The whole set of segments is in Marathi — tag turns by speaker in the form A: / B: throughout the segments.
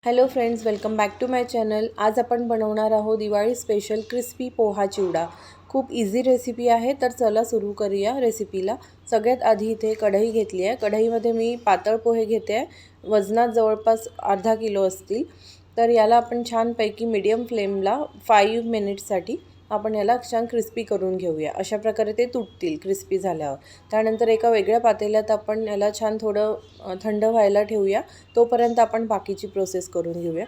A: Hello friends, welcome back to my channel. आज आपण बनवणार आहोत दिवाळी स्पेशल क्रिस्पी पोहा चिवडा। खूप इझी रेसिपी आहे, तर चला सुरू करूया रेसिपीला। सगळ्यात आधी इथे कढई घेतली आहे। कढईमध्ये मी पातळ पोहे घेते आहे, वजनात जवळपास अर्धा किलो असतील। तर याला आपण छानपैकी मीडियम फ्लेमला 5 मिनिट्ससाठी आपण याला छान क्रिस्पी करून घेऊया। अशा प्रकारे ते तुटतील क्रिस्पी झाल्यावर। त्यानंतर एका वेगळ्या पातेल्यात आपण याला छान थोडं थंड व्हायला ठेवूया। तोपर्यंत आपण बाकीची प्रोसेस करून घेऊया।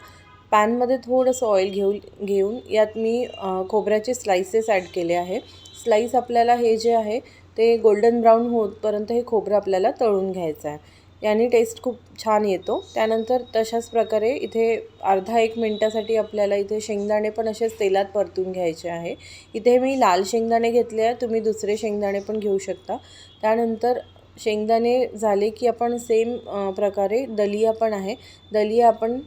A: पॅनमध्ये थोडंसं ऑइल घेऊन यात मी खोबऱ्याचे स्लाइसेस ॲड केले आहे। स्लाइस आपल्याला हे जे आहे ते गोल्डन ब्राऊन होतपर्यंत हे खोबरं आपल्याला तळून घ्यायचं आहे। याने टेस्ट खूप छान येतो। त्यानंतर तशाच प्रकारे इथे अर्धा 1 मिनिटासाठी आपल्याला इथे शेंगदाणे पण असेच तेलात परतून घ्यायचे आहे। इथे मी लाल शेंगदाणे घेतले आहे, तुम्ही दुसरे शेंगदाणे पण घेऊ शकता। त्यानंतर शेंगदाणे झाले की आपण सेम प्रकारे दलिया पण आहे, दलिया आपण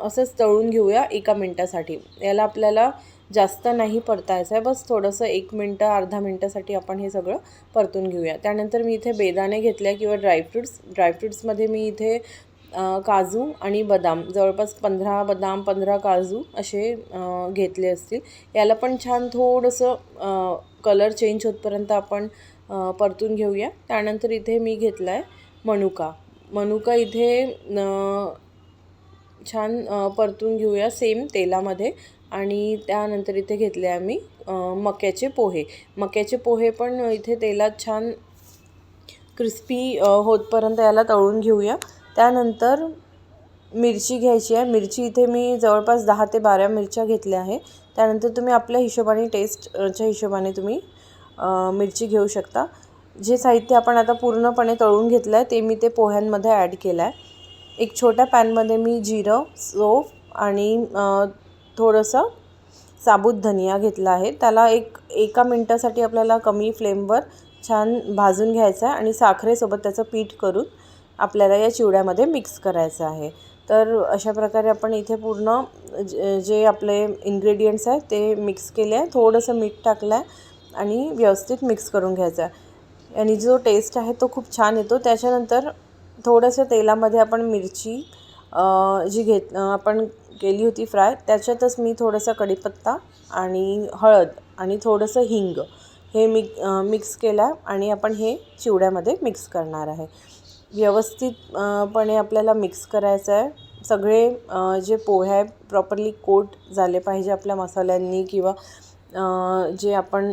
A: असंच तळून घेऊया 1 मिनिटासाठी। याला आपल्याला जास्त नाही परतायचं आहे, बस थोडंसं 1 मिनिट अर्धा मिनिटासाठी आपण हे सगळं परतून घेऊया। त्यानंतर मी इथे बेदाणे घेतले किंवा ड्रायफ्रूट्समध्ये मी इथे काजू आणि बदाम जवळपास 15 बदाम 15 काजू असे घेतले असतील। याला पण छान थोडंसं कलर चेंज होतपर्यंत आपण परतून घेऊया। त्यानंतर इथे मी घेतला आहे मनुका इथे छान परतून घेऊया सेम तेलामध्ये। आणि त्यानंतर इथे घेतले आम्ही मक्याचे पोहे पण इथे तेलात छान क्रिस्पी होतपर्यंत याला तळून घेऊया। त्यानंतर मिरची घ्यायची आहे। मिरची इथे मी जवळपास 10 ते 12 मिरच्या घेतल्या आहे। त्यानंतर तुम्ही आपल्या हिशोबाने टेस्टच्या हिशोबाने तुम्ही मिरची घेऊ शकता। जे साहित्य आपण आता पूर्णपणे तळून घेतलं आहे ते मी ते पोह्यांमध्ये ॲड केलं आहे। एक छोट्या पॅनमध्ये मी जिरं, सौंफ आणि थोडंसं साबूत धनिया घेतला आहे। त्याला 1 मिनिटासाठी आपल्याला कमी फ्लेमवर छान भाजून घ्यायचं आहे आणि साखरेसोबत त्याचं पीठ करून आपल्याला या चिवड्यामध्ये मिक्स करायचं आहे। तर अशा प्रकारे आपण इथे पूर्ण जे आपले इन्ग्रेडियंट्स आहेत ते मिक्स केले आहे। थोडंसं मीठ टाकलं आहे आणि व्यवस्थित मिक्स करून घ्यायचं आहे। आणि जो टेस्ट आहे तो खूप छान येतो। त्याच्यानंतर थोडंसं तेलामध्ये आपण मिरची आपण केली होती फ्राय, त्याच्यातच मी थोडंसं कढीपत्ता आणि हळद आणि थोडंसं हिंग हे मिक्स केलं आणि आपण हे चिवड्यामध्ये मिक्स करणार आहे। व्यवस्थितपणे आपल्याला मिक्स करायचं आहे। सगळे जे पोहे आहे प्रॉपरली कोट झाले पाहिजे आपल्या मसाल्यांनी किंवा जे आपण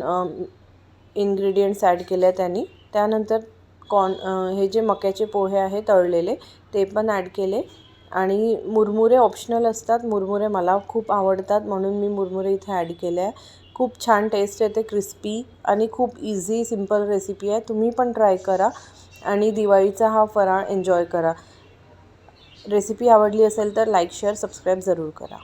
A: इन्ग्रेडियंट्स ॲड केले त्यांनी। त्यानंतर हे जे मक्याचे पोहे आहे तळलेले ते पण ॲड केले आणि मुरमुरे ऑप्शनल असतात। मुरमुरे मला खूप आवडतात म्हणून मी मुरमुरे इथे ॲड केले आहे। खूप छान टेस्ट येते, क्रिस्पी आणि खूप इझी सिंपल रेसिपी आहे। तुम्ही पण ट्राय करा आणि दिवाळीचा हा फराळ एन्जॉय करा। रेसिपी आवडली असेल तर लाईक, शेअर, सबस्क्राईब जरूर करा।